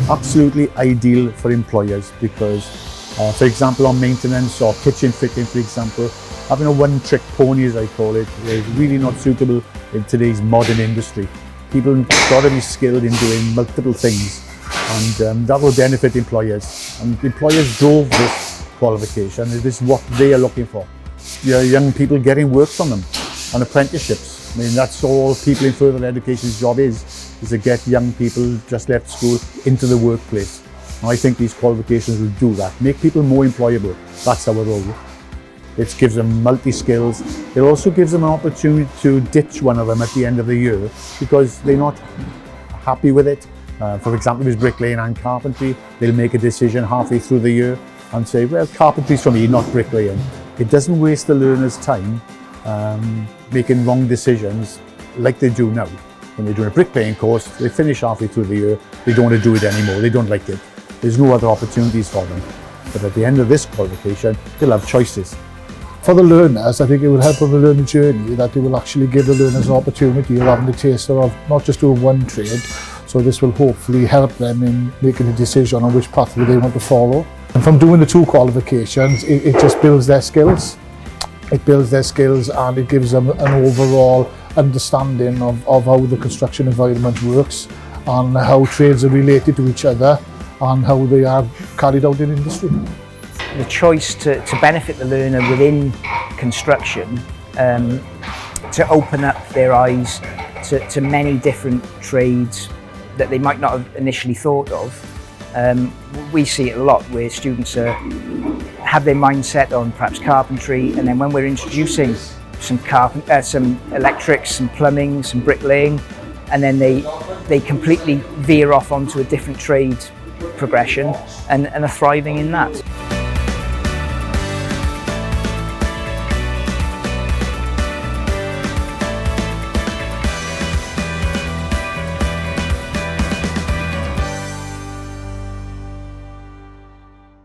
absolutely ideal for employers because, for example, on maintenance or kitchen fitting, for example, having a one-trick pony, as I call it, is really not suitable in today's modern industry. People have got to be skilled in doing multiple things, and that will benefit employers. And employers drove this qualification. It is what they are looking for. Young people getting work from them on apprenticeships. I mean, that's all people in further education's job is to get young people just left school into the workplace. And I think these qualifications will do that, make people more employable. That's our role. It gives them multi-skills. It also gives them an opportunity to ditch one of them at the end of the year because they're not happy with it. For example, if it's bricklaying and carpentry, they'll make a decision halfway through the year and say, well, carpentry's for me, not bricklaying. It doesn't waste the learner's time making wrong decisions like they do now. When they're doing a bricklaying course, they finish halfway through the year, they don't want to do it anymore, they don't like it. There's no other opportunities for them. But at the end of this qualification, they'll have choices. For the learners, I think it will help on the learning journey that it will actually give the learners an opportunity of having a taste of not just doing one trade. So this will hopefully help them in making a decision on which pathway they want to follow. And from doing the two qualifications, it just builds their skills. It builds their skills and it gives them an overall understanding of how the construction environment works and how trades are related to each other and how they are carried out in industry. The choice to benefit the learner within construction, to open up their eyes to many different trades that they might not have initially thought of. We see it a lot where students have their mindset on perhaps carpentry, and then when we're introducing some electrics, some plumbing, some bricklaying, and then they completely veer off onto a different trade progression and are thriving in that.